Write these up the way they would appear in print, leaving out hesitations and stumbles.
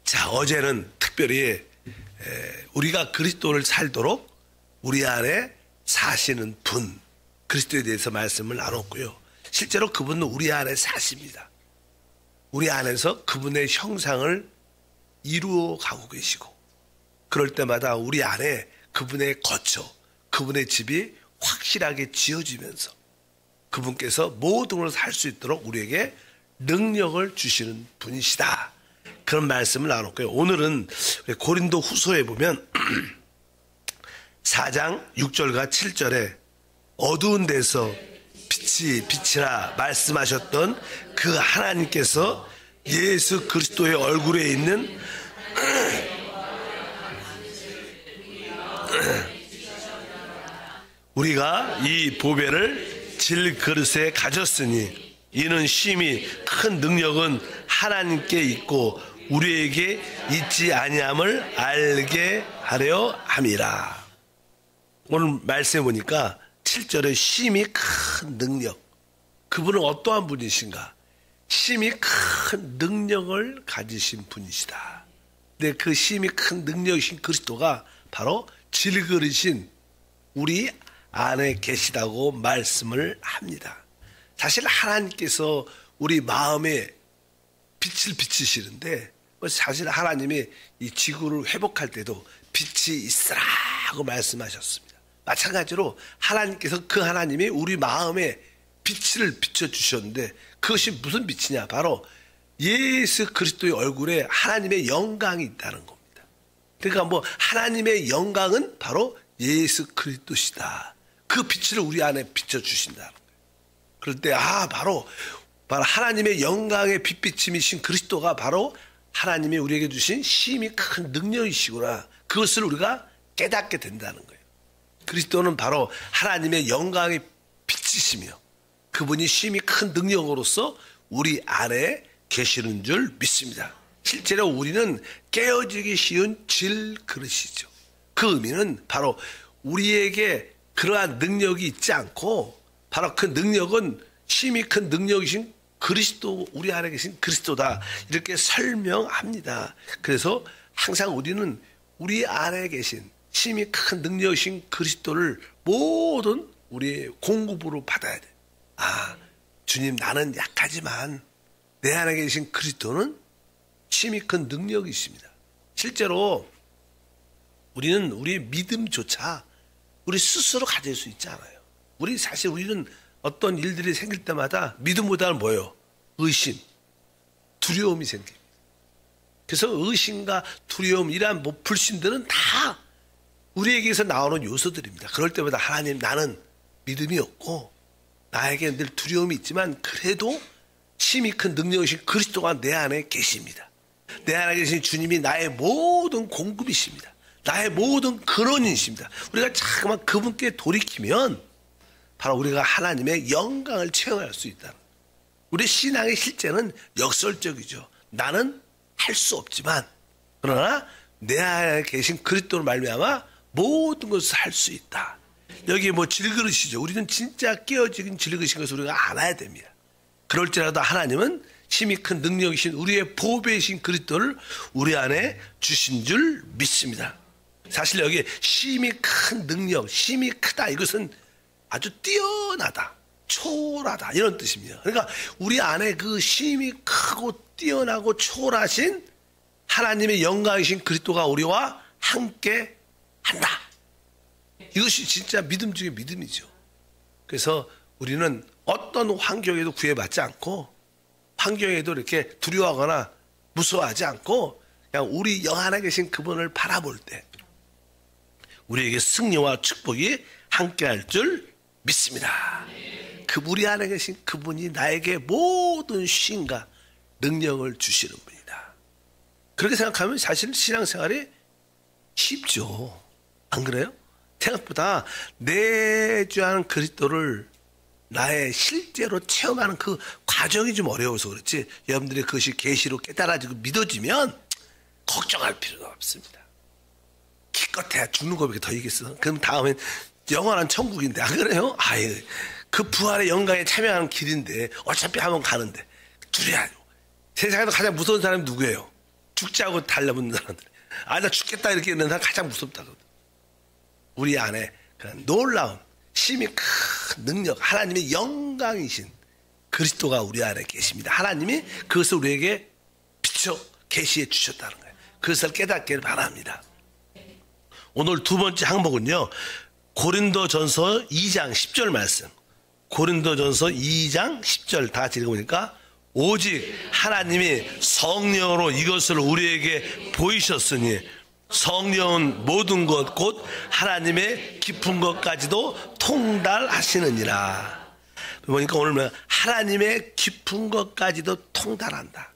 자, 어제는 특별히 우리가 그리스도를 살도록 우리 안에 사시는 분, 그리스도에 대해서 말씀을 나눴고요. 실제로 그분은 우리 안에 사십니다. 우리 안에서 그분의 형상을 이루어 가고 계시고, 그럴 때마다 우리 안에 그분의 거처, 그분의 집이 확실하게 지어지면서 그분께서 모든 걸 살 수 있도록 우리에게 능력을 주시는 분이시다. 그런 말씀을 나눴고요. 오늘은 고린도 후서에 보면 4장 6절과 7절에 어두운 데서 빛이라 말씀하셨던 그 하나님께서 예수 그리스도의 얼굴에 있는 우리가 이 보배를 질그릇에 가졌으니 이는 심히 큰 능력은 하나님께 있고 우리에게 있지 아니함을 알게 하려 함이라. 오늘 말씀해 보니까 7절에 심히 큰 능력, 그분은 어떠한 분이신가? 심히 큰 능력을 가지신 분이시다. 근데 그 심히 큰 능력이신 그리스도가 바로 질그릇인 우리 안에 계시다고 말씀을 합니다. 사실 하나님께서 우리 마음에 빛을 비치시는데, 사실 하나님이 이 지구를 회복할 때도 빛이 있으라고 말씀하셨습니다. 마찬가지로 하나님께서 그 하나님이 우리 마음에 빛을 비춰주셨는데, 그것이 무슨 빛이냐? 바로 예수 그리스도의 얼굴에 하나님의 영광이 있다는 겁니다. 그러니까 뭐 하나님의 영광은 바로 예수 그리스도시다. 그 빛을 우리 안에 비춰주신다는 거예요. 그럴 때 바로 하나님의 영광의 빛비침이신 그리스도가 바로 하나님이 우리에게 주신 심히 큰 능력이시구나. 그것을 우리가 깨닫게 된다는 거예요. 그리스도는 바로 하나님의 영광의 빛이시며 그분이 심히 큰 능력으로서 우리 안에 계시는 줄 믿습니다. 실제로 우리는 깨어지기 쉬운 질그릇이죠. 그 의미는 바로 우리에게 그러한 능력이 있지 않고, 바로 그 능력은 심히 큰 능력이신 그리스도, 우리 안에 계신 그리스도다, 이렇게 설명합니다. 그래서 항상 우리는 우리 안에 계신 심히 큰 능력이신 그리스도를 모든 우리의 공급으로 받아야 돼. 주님, 나는 약하지만 내 안에 계신 그리스도는 심히 큰 능력이십니다. 실제로 우리는 우리의 믿음조차 우리 스스로 가질 수 있지 않아요. 우리는 어떤 일들이 생길 때마다 믿음보다는 뭐예요? 의심, 두려움이 생깁니다. 그래서 의심과 두려움, 이러한 불신들은 다 우리에게서 나오는 요소들입니다. 그럴 때마다 하나님, 나는 믿음이 없고 나에게 늘 두려움이 있지만 그래도 심히 큰 능력이신 그리스도가 내 안에 계십니다. 내 안에 계신 주님이 나의 모든 공급이십니다. 나의 모든 근원이십니다. 우리가 자꾸만 그분께 돌이키면 바로 우리가 하나님의 영광을 체험할 수 있다는 거예요. 우리 신앙의 실제는 역설적이죠. 나는 할 수 없지만 그러나 내 안에 계신 그리스도로 말미암아 모든 것을 할 수 있다. 여기 질그릇이죠. 우리는 진짜 깨어진 질그릇인 것을 우리가 알아야 됩니다. 그럴지라도 하나님은 심히 큰 능력이신 우리의 보배이신 그리스도를 우리 안에 주신 줄 믿습니다. 사실 여기 심히 큰 능력, 심히 크다, 이것은 아주 뛰어나다, 초월하다, 이런 뜻입니다. 그러니까 우리 안에 그 심히 크고 뛰어나고 초월하신 하나님의 영광이신 그리스도가 우리와 함께 한다. 이것이 진짜 믿음 중에 믿음이죠. 그래서 우리는 어떤 환경에도 구애받지 않고, 환경에도 이렇게 두려워하거나 무서워하지 않고, 그냥 우리 영 안에 계신 그분을 바라볼 때 우리에게 승리와 축복이 함께할 줄 믿습니다. 우리 안에 계신 그분이 나에게 모든 쉼과 능력을 주시는 분이다. 그렇게 생각하면 사실 신앙생활이 쉽죠. 안 그래요? 생각보다 내주하는 그리스도를 나의 실제로 체험하는 그 과정이 좀 어려워서 그렇지, 여러분들이 그것이 계시로 깨달아지고 믿어지면 걱정할 필요가 없습니다. 기껏해야 죽는 것밖에 더 이겠어. 그럼 다음엔 영원한 천국인데, 안 그래요? 그 부활의 영광에 참여하는 길인데 어차피 한번 가는데 두려워요. 세상에서 가장 무서운 사람이 누구예요? 죽자고 달려붙는 사람들. 나 죽겠다 이렇게 있는 사람 가장 무섭다거든. 우리 안에 그런 놀라운 심히 큰 능력, 하나님의 영광이신 그리스도가 우리 안에 계십니다. 하나님이 그것을 우리에게 비춰 계시해 주셨다는 거예요. 그것을 깨닫기를 바랍니다. 오늘 두 번째 항목은요, 고린도전서 2장 10절 말씀. 고린도전서 2장 10절 다 같이 읽어보니까, 오직 하나님이 성령으로 이것을 우리에게 보이셨으니 성령은 모든 것 곧 하나님의 깊은 것까지도 통달하시느니라. 보니까 오늘 하나님의 깊은 것까지도 통달한다.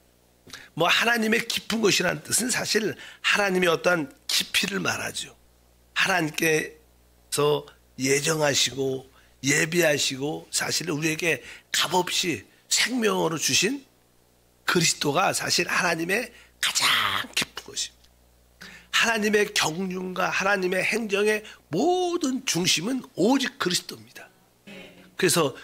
하나님의 깊은 것이라는 뜻은 사실 하나님의 어떠한 깊이를 말하죠. 하나님께서 예정하시고 예비하시고 사실 우리에게 값없이 생명으로 주신 그리스도가 사실 하나님의 가장 깊은 것입니다. 하나님의 경륜과 하나님의 행정의 모든 중심은 오직 그리스도입니다. 그래서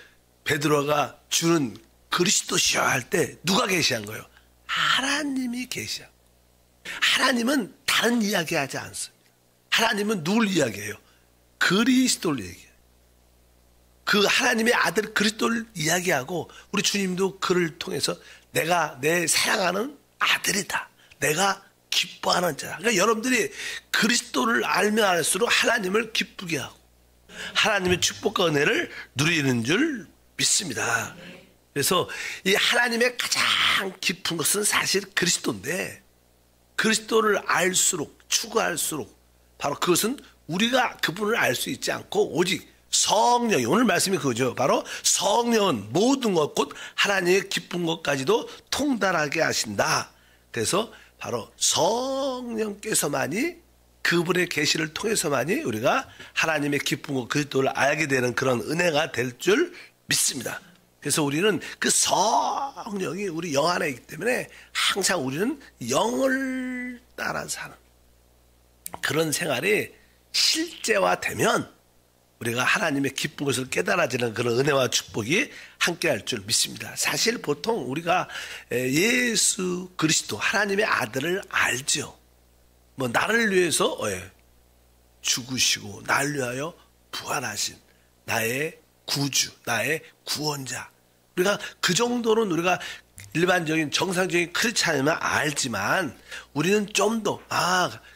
베드로가 주는 그리스도시여 할 때 누가 계시한 거예요? 하나님이 계시한 거예요. 하나님은 다른 이야기하지 않습니다. 하나님은 누굴 이야기해요? 그리스도를 얘기해요. 그 하나님의 아들 그리스도를 이야기하고, 우리 주님도 그를 통해서 내가 내 사랑하는 아들이다, 내가 기뻐하는 자다. 그러니까 여러분들이 그리스도를 알면 알수록 하나님을 기쁘게 하고 하나님의 축복과 은혜를 누리는 줄 믿습니다. 그래서 이 하나님의 가장 깊은 것은 사실 그리스도인데, 그리스도를 알수록, 추구할수록 바로 그것은 우리가 그분을 알 수 있지 않고 오직 성령이, 오늘 말씀이 그거죠. 바로 성령은 모든 것 곧 하나님의 깊은 것까지도 통달하게 하신다. 그래서 바로 성령께서만이, 그분의 계시를 통해서만이 우리가 하나님의 깊은 것 그리스도를 알게 되는 그런 은혜가 될 줄 믿습니다. 그래서 우리는 그 성령이 우리 영 안에 있기 때문에 항상 우리는 영을 따라 사는 그런 생활이 실제화되면 우리가 하나님의 기쁜 것을 깨달아지는 그런 은혜와 축복이 함께할 줄 믿습니다. 사실 보통 우리가 예수 그리스도 하나님의 아들을 알죠. 나를 위해서 죽으시고 나를 위하여 부활하신 나의 구주, 나의 구원자. 우리가 그 정도는 우리가 일반적인 정상적인 크리스찬이면 알지만, 우리는 좀 더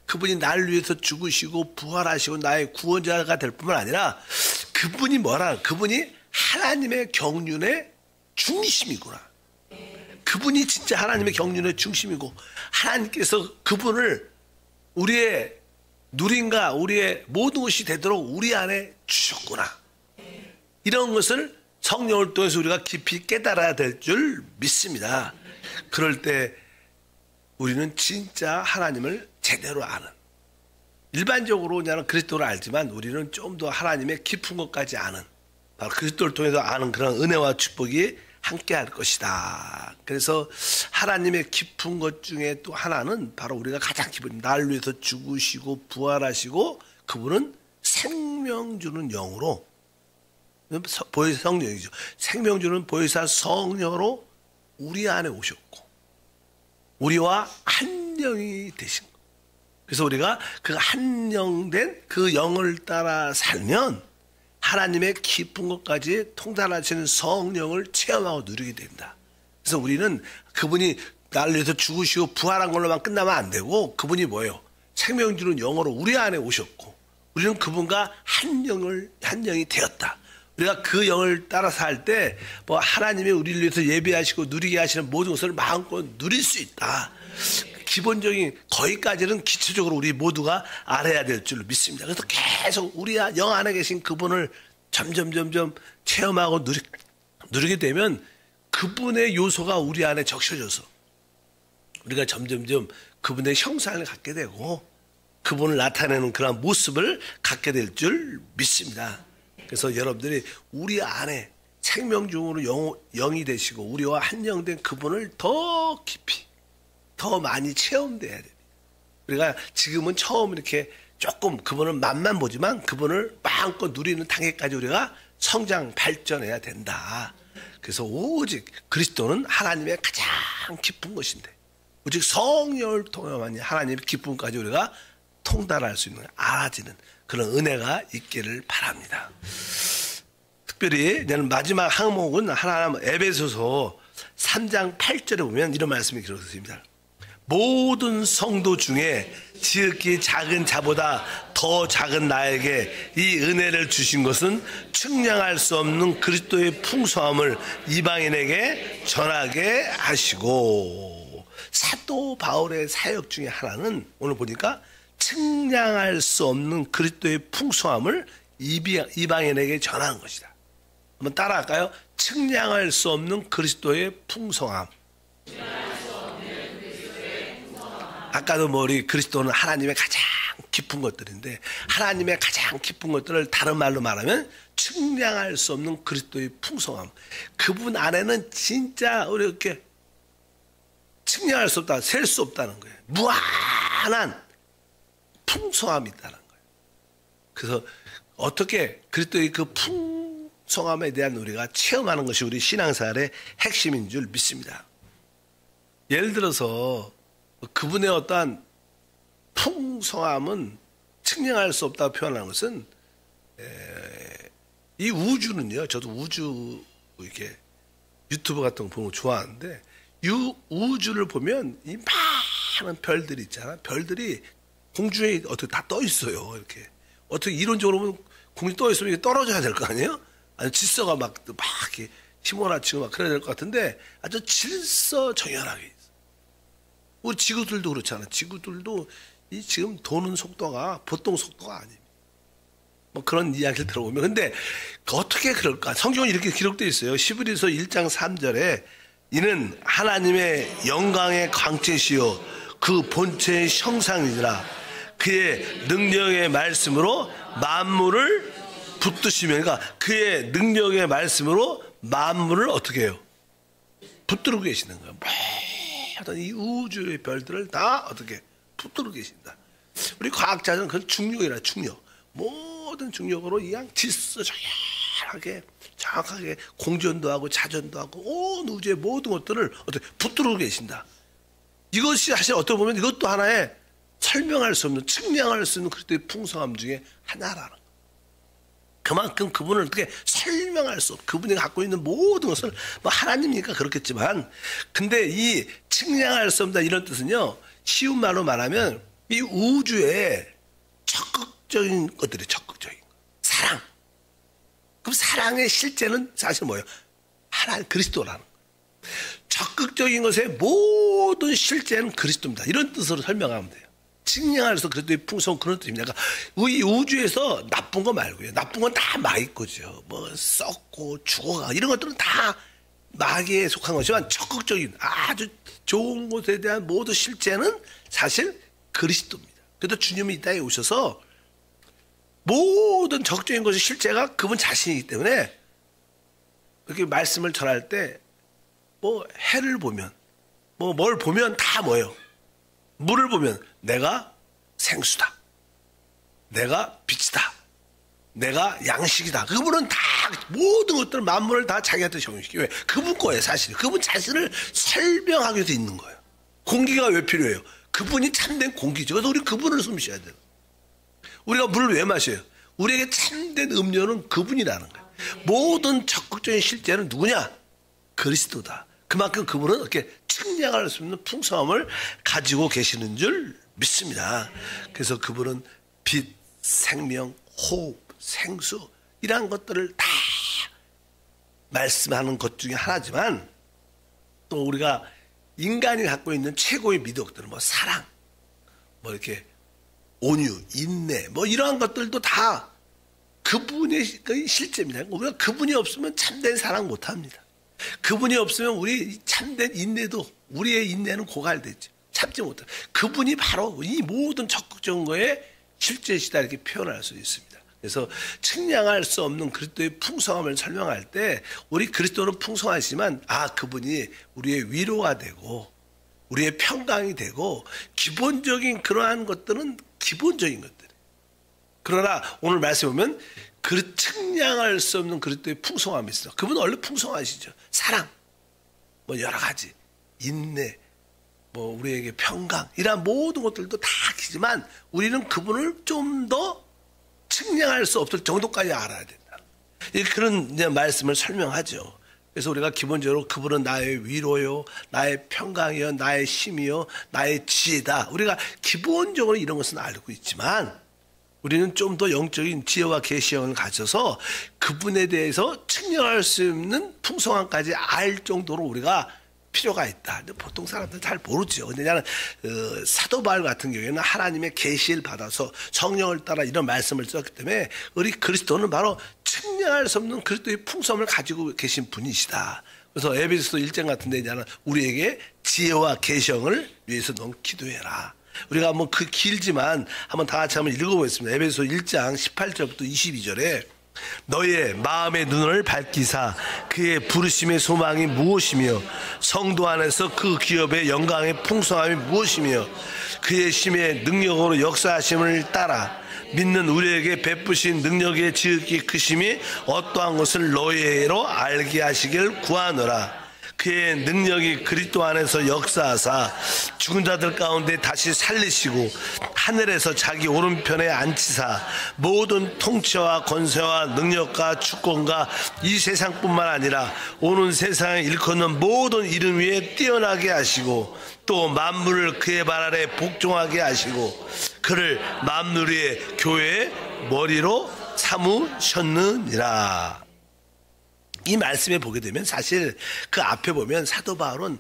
그분이 나를 위해서 죽으시고 부활하시고 나의 구원자가 될 뿐만 아니라 그분이 그분이 하나님의 경륜의 중심이구나. 그분이 진짜 하나님의 경륜의 중심이고 하나님께서 그분을 우리의 누림과 우리의 모든 것이 되도록 우리 안에 주셨구나. 이런 것을 성령을 통해서 우리가 깊이 깨달아야 될 줄 믿습니다. 그럴 때 우리는 진짜 하나님을 제대로 아는, 일반적으로 그냥 그리스도를 알지만 우리는 좀 더 하나님의 깊은 것까지 아는, 바로 그리스도를 통해서 아는 그런 은혜와 축복이 함께 할 것이다. 그래서 하나님의 깊은 것 중에 또 하나는 바로 우리가 가장 깊은, 나를 위해서 죽으시고 부활하시고 그분은 생명 주는 영으로, 보혜사 성령이죠. 생명 주는 보혜사 성령으로 우리 안에 오셨고 우리와 한 영이 되신 것. 그래서 우리가 그 한영된 그 영을 따라 살면 하나님의 깊은 것까지 통달하시는 성령을 체험하고 누리게 된다. 그래서 우리는 그분이 나를 위해서 죽으시고 부활한 걸로만 끝나면 안 되고, 그분이 뭐예요? 생명 주는 영으로 우리 안에 오셨고 우리는 그분과 한 영이 되었다. 우리가 그 영을 따라서 할 때 하나님이 우리를 위해서 예비하시고 누리게 하시는 모든 것을 마음껏 누릴 수 있다. 기본적인 거기까지는 기초적으로 우리 모두가 알아야 될 줄 믿습니다. 그래서 계속 우리 영 안에 계신 그분을 점점 체험하고 누리게 되면 그분의 요소가 우리 안에 적셔져서 우리가 점점 그분의 형상을 갖게 되고 그분을 나타내는 그런 모습을 갖게 될 줄 믿습니다. 그래서 여러분들이 우리 안에 생명 중으로 영이 되시고 우리와 한영된 그분을 더 깊이, 더 많이 체험돼야 됩니다. 우리가 지금은 처음 이렇게 조금 그분을 맛만 보지만 그분을 마음껏 누리는 단계까지 우리가 성장, 발전해야 된다. 그래서 오직 그리스도는 하나님의 가장 깊은 것인데 오직 성령을 통해만이 하나님의 기쁨까지 우리가 통달할 수 있는, 알아지는 그런 은혜가 있기를 바랍니다. 특별히 이제는 마지막 항목은 하나님 에베소서 3장 8절에 보면 이런 말씀이 기록되어 있습니다. 모든 성도 중에 지극히 작은 자보다 더 작은 나에게 이 은혜를 주신 것은 측량할 수 없는 그리스도의 풍성함을 이방인에게 전하게 하시고, 사도 바울의 사역 중에 하나는 오늘 보니까 측량할 수 없는 그리스도의 풍성함을 이방인에게 전하는 것이다. 한번 따라할까요? 측량할 수 없는 그리스도의 풍성함. 아까도 우리 그리스도는 하나님의 가장 깊은 것들인데, 하나님의 가장 깊은 것들을 다른 말로 말하면 측량할 수 없는 그리스도의 풍성함. 그분 안에는 진짜 우리 이렇게 측량할 수 없다, 셀 수 없다는 거예요. 무한한 풍성함이 있다는 거예요. 그래서 어떻게 그리스도의 그 풍성함에 대한 우리가 체험하는 것이 우리 신앙생활의 핵심인 줄 믿습니다. 예를 들어서 그분의 어떠한 풍성함은 측량할 수 없다고 표현하는 것은, 이 우주는요, 저도 우주 이렇게 유튜브 같은 거 보는 거 좋아하는데, 우주를 보면 이 많은 별들이 있잖아. 별들이 공중에 어떻게 다 떠 있어요. 이렇게 어떻게 이론적으로 보면 공중에 떠 있으면 이게 떨어져야 될 거 아니에요? 아니 질서가 막 이렇게 휘몰아치고 막 그래야 될 것 같은데, 아주 질서정연하게 있어. 우리 지구들도 그렇잖아. 지구들도 이 지금 도는 속도가 보통 속도가 아닙니다. 뭐 그런 이야기를 들어보면, 근데 어떻게 그럴까? 성경은 이렇게 기록되어 있어요. 히브리서 1장 3절에 이는 하나님의 영광의 광채시요 그 본체의 형상이니라. 그의 능력의 말씀으로 만물을 붙드시며, 그러니까 그의 능력의 말씀으로 만물을 어떻게 해요? 붙들고 계시는 거예요. 모든 이 우주의 별들을 다 어떻게 붙들고 계신다. 우리 과학자들은 그건 중력이라, 중력. 모든 중력으로 그냥 질서정연하게 정확하게 공전도 하고 자전도 하고 온 우주의 모든 것들을 어떻게 붙들고 계신다. 이것이 사실 어떻게 보면 이것도 하나의 설명할 수 없는, 측량할 수 있는 그리스도의 풍성함 중에 하나라는 거예요. 그만큼 그분을 어떻게 설명할 수 없고, 그분이 갖고 있는 모든 것을, 뭐 하나님이니까 그렇겠지만, 근데 이 측량할 수 없다 이런 뜻은요, 쉬운 말로 말하면 이 우주에 적극적인 것들이, 적극적인 것. 사랑. 그럼 사랑의 실제는 사실 뭐예요? 하나님 그리스도라는 거예요. 적극적인 것의 모든 실제는 그리스도입니다. 이런 뜻으로 설명하면 돼요. 측량할 수 그리스도의 풍성, 그런 뜻입니다. 그러니까 이 우주에서 나쁜 거 말고요. 나쁜 건 다 마귀 거죠. 뭐 썩고 죽어가 이런 것들은 다 마귀에 속한 것이지만, 적극적인 아주 좋은 것에 대한 모든 실제는 사실 그리스도입니다. 그래도 주님이 이 땅에 오셔서 모든 적극적인 것의 실제가 그분 자신이기 때문에, 이렇게 말씀을 전할 때 뭐 해를 보면, 뭐 뭘 보면 다 뭐예요? 물을 보면 내가 생수다, 내가 빛이다, 내가 양식이다. 그분은 다 모든 것들, 만물을 다 자기한테 적용시켜요. 왜? 그분 거예요. 사실 그분 자신을 설명하기 위해서 있는 거예요. 공기가 왜 필요해요? 그분이 참된 공기죠. 그래서 우리 그분을 숨쉬어야 돼요. 우리가 물을 왜 마셔요? 우리에게 참된 음료는 그분이라는 거예요. 모든 적극적인 실제는 누구냐? 그리스도다. 그만큼 그분은 이렇게 측량할 수 있는 풍성함을 가지고 계시는 줄 믿습니다. 그래서 그분은 빛, 생명, 호흡, 생수 이러한 것들을 다 말씀하는 것 중에 하나지만, 또 우리가 인간이 갖고 있는 최고의 미덕들은 뭐 사랑, 뭐 이렇게 온유, 인내, 뭐 이러한 것들도 다 그분의 실제입니다. 우리가 그분이 없으면 참된 사랑 못합니다. 그분이 없으면 우리 참된 인내도, 우리의 인내는 고갈되죠. 참지 못해. 그분이 바로 이 모든 적극적인 거에 실제시다, 이렇게 표현할 수 있습니다. 그래서 측량할 수 없는 그리스도의 풍성함을 설명할 때, 우리 그리스도는 풍성하지만 그분이 우리의 위로가 되고 우리의 평강이 되고, 기본적인 그러한 것들은 기본적인 것들. 그러나 오늘 말씀에 보면 측량할 수 없는 그리스도의 풍성함이 있어요. 그분은 원래 풍성하시죠. 사랑, 뭐 여러 가지, 인내, 뭐 우리에게 평강 이런 모든 것들도 다 기지만 우리는 그분을 좀 더 측량할 수 없을 정도까지 알아야 된다. 그런 이제 말씀을 설명하죠. 그래서 우리가 기본적으로 그분은 나의 위로요, 나의 평강이요, 나의 힘이요, 나의 지혜다. 우리가 기본적으로 이런 것은 알고 있지만 우리는 좀 더 영적인 지혜와 계시형을 가져서 그분에 대해서 측량할 수 있는 풍성함까지 알 정도로 우리가 필요가 있다. 근데 보통 사람들은 잘 모르죠. 근데 나는 사도 바울 같은 경우에는 하나님의 계시를 받아서 성령을 따라 이런 말씀을 썼기 때문에 우리 그리스도는 바로 측량할 수 없는 그리스도의 풍성함을 가지고 계신 분이시다. 그래서 에베소서 1장 같은 데 이제는 우리에게 지혜와 계시형을 위해서 넌 기도해라. 우리가 한번 그 길지만 한번 다 같이 한번 읽어보겠습니다. 에베소서 1장 18절부터 22절에 너의 마음의 눈을 밝히사 그의 부르심의 소망이 무엇이며 성도 안에서 그 기업의 영광의 풍성함이 무엇이며 그의 심의 능력으로 역사하심을 따라 믿는 우리에게 베푸신 능력의 지극히 크심이 어떠한 것을 너희로 알게 하시길 구하노라. 그의 능력이 그리스도 안에서 역사하사 죽은 자들 가운데 다시 살리시고 하늘에서 자기 오른편에 앉히사 모든 통치와 권세와 능력과 주권과 이 세상뿐만 아니라 오는 세상에 일컫는 모든 이름 위에 뛰어나게 하시고 또 만물을 그의 발 아래 복종하게 하시고 그를 만물 위의 교회의 머리로 삼으셨느니라. 이 말씀에 보게 되면 사실 그 앞에 보면 사도 바울은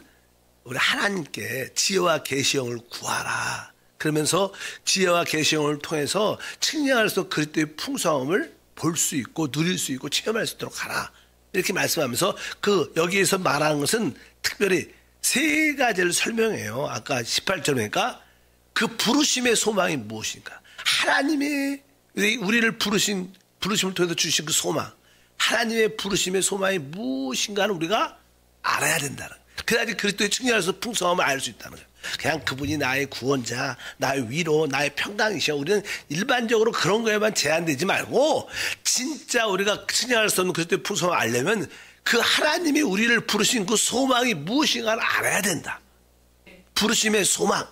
우리 하나님께 지혜와 계시형을 구하라. 그러면서 지혜와 계시형을 통해서 측량할 수 없는 그리스도의 풍성함을 볼 수 있고 누릴 수 있고 체험할 수 있도록 하라. 이렇게 말씀하면서 그 여기에서 말하는 것은 특별히 세 가지를 설명해요. 아까 18절이니까 그 부르심의 소망이 무엇인가. 하나님이 우리를 부르심을 통해서 주신 그 소망. 하나님의 부르심의 소망이 무엇인가를 우리가 알아야 된다는 거예요. 그래야지 그리스도의 측량에서 풍성함을 알 수 있다는 거예요. 그냥 그분이 나의 구원자, 나의 위로, 나의 평강이셔. 우리는 일반적으로 그런 거에만 제한되지 말고 진짜 우리가 측량할 수 없는 그리스도의 풍성함을 알려면 그 하나님이 우리를 부르신 그 소망이 무엇인가를 알아야 된다. 부르심의 소망.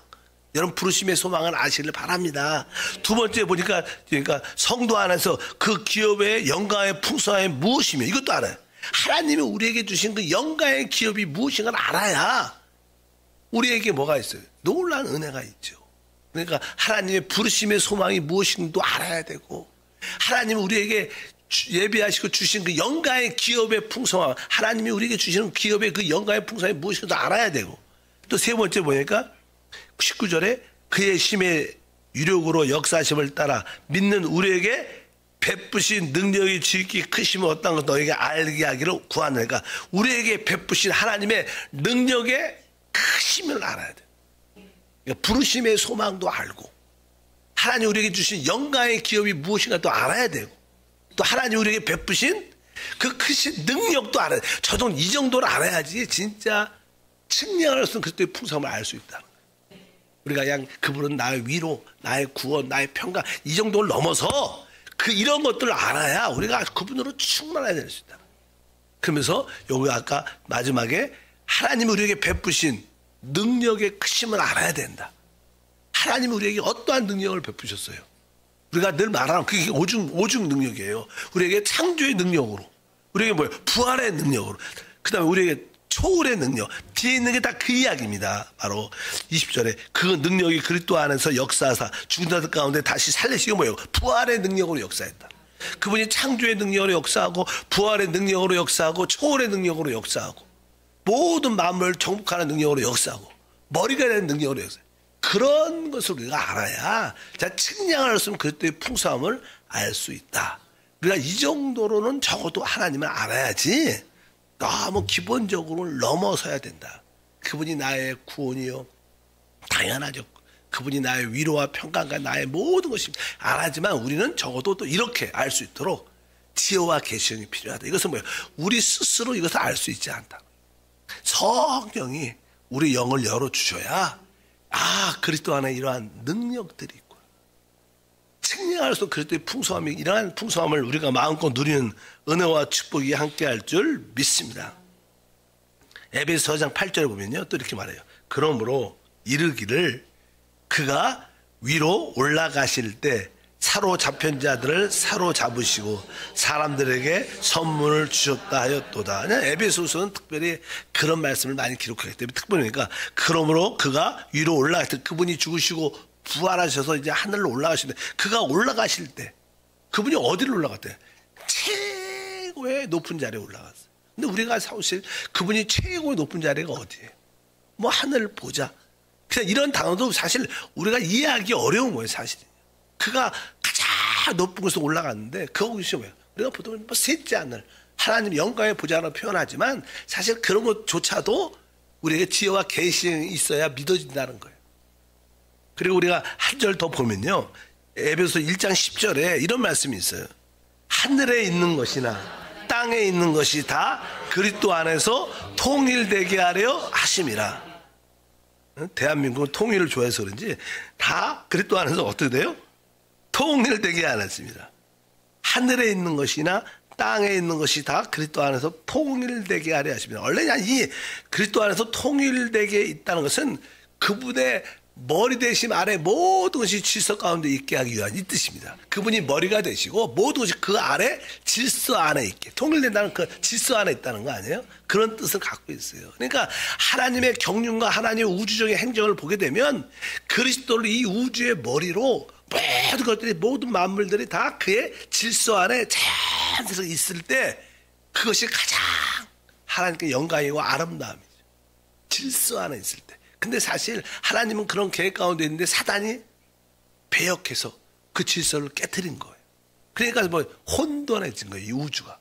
여러분 부르심의 소망을 아시길 바랍니다. 두 번째 보니까 그러니까 성도 안에서 그 기업의 영광의 풍성함이 무엇이며 이것도 알아요. 하나님이 우리에게 주신 그 영광의 기업이 무엇인가를 알아야 우리에게 뭐가 있어요? 놀라운 은혜가 있죠. 그러니까 하나님의 부르심의 소망이 무엇인지도 알아야 되고 하나님이 우리에게 예비하시고 주신 그 영광의 기업의 풍성함 하나님이 우리에게 주시는 기업의 그 영광의 풍성함이 무엇인지도 알아야 되고 또 세 번째 보니까 19절에 그의 심의 유력으로 역사하심을 따라 믿는 우리에게 베푸신 능력이 지극히 크심을 어떤 것 너에게 알게 하기를 구하느니까 우리에게 베푸신 하나님의 능력의 크심을 알아야 돼. 그러니까 부르심의 소망도 알고 하나님 우리에게 주신 영광의 기업이 무엇인가 또 알아야 되고 또 하나님 우리에게 베푸신 그 크신 능력도 알아야 돼. 저도 이 정도를 알아야지 진짜 측량할 수 없는 그리스도의 풍성함을 알 수 있다. 우리가 그냥 그분은 나의 위로, 나의 구원, 나의 평강 이 정도를 넘어서 그 이런 것들을 알아야 우리가 그분으로 충만해야 될 수 있다. 그러면서 여기 아까 마지막에 하나님이 우리에게 베푸신 능력의 크심을 알아야 된다. 하나님이 우리에게 어떠한 능력을 베푸셨어요? 우리가 늘 말하는 그게 오중 능력이에요. 우리에게 창조의 능력으로, 우리에게 뭐예요? 부활의 능력으로, 그 다음에 우리에게 초월의 능력, 뒤에 있는 게 다 그 이야기입니다. 바로 20절에 그 능력이 그리스도 안에서 역사하사 죽은 자들 가운데 다시 살리시고 뭐예요? 부활의 능력으로 역사했다. 그분이 창조의 능력으로 역사하고 부활의 능력으로 역사하고 초월의 능력으로 역사하고 모든 만물을 정복하는 능력으로 역사하고 머리가 되는 능력으로 역사해요. 그런 것을 우리가 알아야 자 측량할 수 있는 그리스도의 풍성함을 알 수 있다. 우리가 이 정도로는 적어도 하나님을 알아야지 너무 기본적으로 넘어서야 된다. 그분이 나의 구원이요. 당연하죠. 그분이 나의 위로와 평강과 나의 모든 것이 알아야지만 우리는 적어도 또 이렇게 알 수 있도록 지혜와 계시형이 필요하다. 이것은 뭐예요? 우리 스스로 이것을 알 수 있지 않다. 성령이 우리 영을 열어주셔야 그리스도 안에 이러한 능력들이 있고 측량할 수 없는 그리스도의 풍성함이 이러한 풍성함을 우리가 마음껏 누리는 은혜와 축복이 함께할 줄 믿습니다. 에베소서 4장 8절에 보면요 또 이렇게 말해요. 그러므로 이르기를 그가 위로 올라가실 때 사로잡힌 자들을 사로잡으시고 사람들에게 선문을 주셨다 하였도다. 에베소서는 특별히 그런 말씀을 많이 기록하기 때문에 특별히 그러니까 그러므로 그가 위로 올라갈 때 그분이 죽으시고 부활하셔서 이제 하늘로 올라가실 때 그가 올라가실 때 그분이 어디로 올라갔대? 최고의 높은 자리에 올라갔어요. 근데 우리가 사실 그분이 최고의 높은 자리가 어디예요? 뭐 하늘을 보자. 그냥 이런 단어도 사실 우리가 이해하기 어려운 거예요, 사실. 그가 가장 높은 곳에 올라갔는데 그것이 뭐예요? 우리가 보통 뭐 셋째 하늘, 하나님 영광의 보좌로 표현하지만 사실 그런 것조차도 우리에게 지혜와 계시가 있어야 믿어진다는 거예요. 그리고 우리가 한 절 더 보면요, 에베소 1장 10절에 이런 말씀이 있어요. 하늘에 있는 것이나 땅에 있는 것이 다 그리스도 안에서 통일되게 하려 하심이라. 대한민국은 통일을 좋아해서 그런지 다 그리스도 안에서 어떻게 돼요? 통일되게 하셨습니다. 하늘에 있는 것이나 땅에 있는 것이 다 그리스도 안에서 통일되게 하려 하십니다. 원래 이 그리스도 안에서 통일되게 있다는 것은 그분의 머리 되심 아래 모든 것이 질서 가운데 있게 하기 위한 이 뜻입니다. 그분이 머리가 되시고 모든 것이 그 아래 질서 안에 있게 통일된다는 그 질서 안에 있다는 거 아니에요? 그런 뜻을 갖고 있어요. 그러니까 하나님의 경륜과 하나님의 우주적인 행정을 보게 되면 그리스도를 이 우주의 머리로 모든 것들이 모든 만물들이 다 그의 질서 안에 자연스럽게 있을 때 그것이 가장 하나님께 영광이고 아름다움이죠. 질서 안에 있을 때. 근데 사실 하나님은 그런 계획 가운데 있는데 사단이 배역해서 그 질서를 깨트린 거예요. 그러니까 뭐 혼돈해진 거예요, 이 우주가.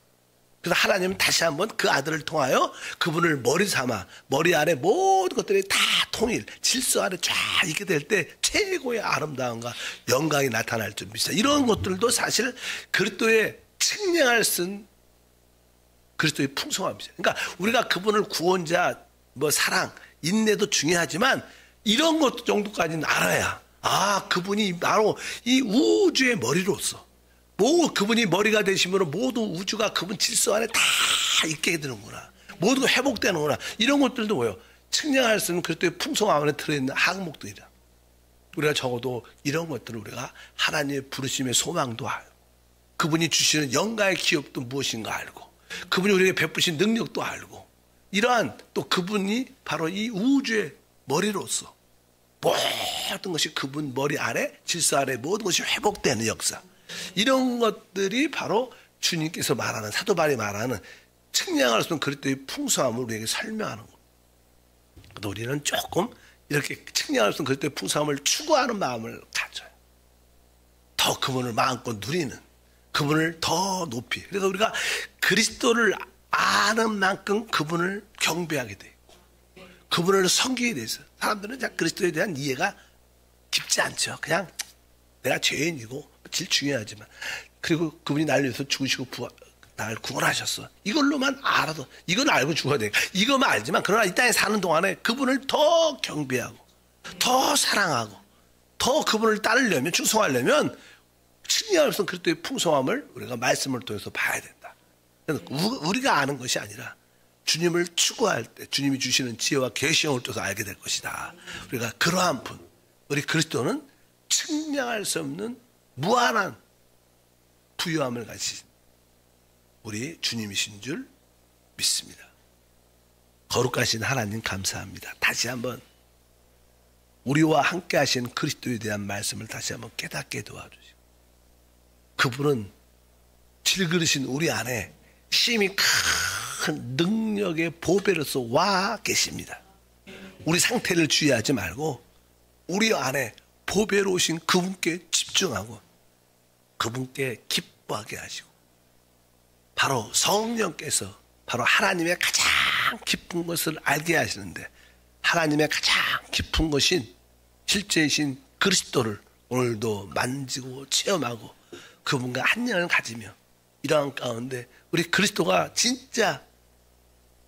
그래서 하나님은 다시 한번 그 아들을 통하여 그분을 머리 삼아 머리 아래 모든 것들이 다 통일, 질서 안에 쫙 있게 될 때 최고의 아름다움과 영광이 나타날 줄 믿습니다. 이런 것들도 사실 그리스도의 측량할 쓴 그리스도의 풍성함이죠. 그러니까 우리가 그분을 구원자, 뭐 사랑, 인내도 중요하지만 이런 것 정도까지는 알아야 그분이 바로 이 우주의 머리로서 그분이 머리가 되시면 모든 우주가 그분 질서 안에 다 있게 되는구나. 모두가 회복되는구나. 이런 것들도 뭐예요? 측량할 수 있는 그리스도의 풍성함 안에 들어있는 항목들이라. 우리가 적어도 이런 것들을 우리가 하나님의 부르심의 소망도 알고 그분이 주시는 영광의 기업도 무엇인가 알고 그분이 우리에게 베푸신 능력도 알고 이러한 또 그분이 바로 이 우주의 머리로서 모든 것이 그분 머리 아래 질서 아래 모든 것이 회복되는 역사, 이런 것들이 바로 주님께서 말하는 사도 바울이 말하는 측량할 수 없는 그리스도의 풍성함을 우리에게 설명하는 겁니다. 그래도 우리는 조금 이렇게 측량할 수 없는 그리스도의 풍성함을 추구하는 마음을 가져요. 더 그분을 마음껏 누리는, 그분을 더 높이. 그래서 우리가 그리스도를 아는 만큼 그분을 경배하게 돼 있고 그분을 섬기게 돼 있어요. 사람들은 그리스도에 대한 이해가 깊지 않죠. 그냥 내가 죄인이고 제일 중요하지만 그리고 그분이 나를 위해서 죽으시고 나를 구원하셨어. 이걸로만 알아도 이건 알고 죽어야 돼. 이것만 알지만 그러나 이 땅에 사는 동안에 그분을 더 경배하고 더 사랑하고 더 그분을 따르려면 충성하려면 측량할 수 없는 그리스도의 풍성함을 우리가 말씀을 통해서 봐야 된다. 우리가 아는 것이 아니라 주님을 추구할 때 주님이 주시는 지혜와 계시형을 통해서 알게 될 것이다. 우리가 그러한 분, 우리 그리스도는 측량할 수 없는 무한한 부유함을 가지신 우리 주님이신 줄 믿습니다. 거룩하신 하나님 감사합니다. 다시 한번 우리와 함께 하신 그리스도에 대한 말씀을 다시 한번 깨닫게 도와주시고 그분은 질그르신 우리 안에 심히 큰 능력의 보배로서 와 계십니다. 우리 상태를 주의하지 말고 우리 안에 보배로 오신 그분께 집중하고 그분께 기뻐하게 하시고 바로 성령께서 바로 하나님의 가장 깊은 것을 알게 하시는데 하나님의 가장 깊은 것인 실제이신 그리스도를 오늘도 만지고 체험하고 그분과 한영을 가지며 이러한 가운데 우리 그리스도가 진짜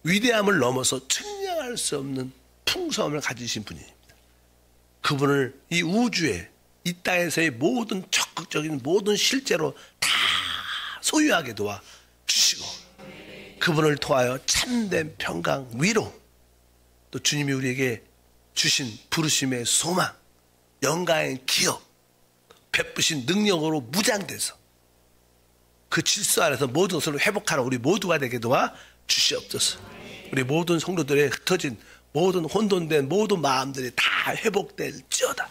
위대함을 넘어서 측량할 수 없는 풍성함을 가지신 분입니다. 그분을 이 우주에 이 땅에서의 모든 적극적인 모든 실제로 다 소유하게 도와 주시고 그분을 통하여 참된 평강 위로 또 주님이 우리에게 주신 부르심의 소망, 영광의 기업, 베푸신 능력으로 무장돼서 그 질서 안에서 모든 것을 회복하는 우리 모두가 되게 도와 주시옵소서. 우리 모든 성도들의 흩어진 모든 혼돈된 모든 마음들이 다 회복될지어다.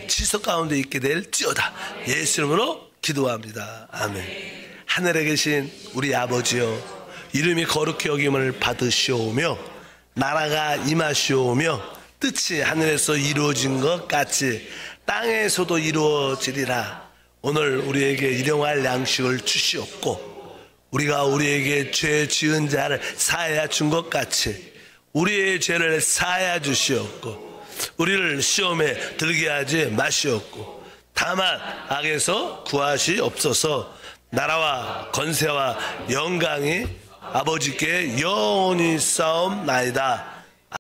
질서 가운데 있게 될지어다. 예수 이름으로 기도합니다. 아멘. 하늘에 계신 우리 아버지여, 이름이 거룩히 여김을 받으시오며 나라가 임하시오며 뜻이 하늘에서 이루어진 것 같이 땅에서도 이루어지리라. 오늘 우리에게 일용할 양식을 주시옵고 우리가 우리에게 죄 지은 자를 사하여 준 것 같이 우리의 죄를 사하여 주시옵고 우리를 시험에 들게 하지 마시옵고 다만 악에서 구하시옵소서. 나라와 권세와 영광이 아버지께 영원히 싸움나이다.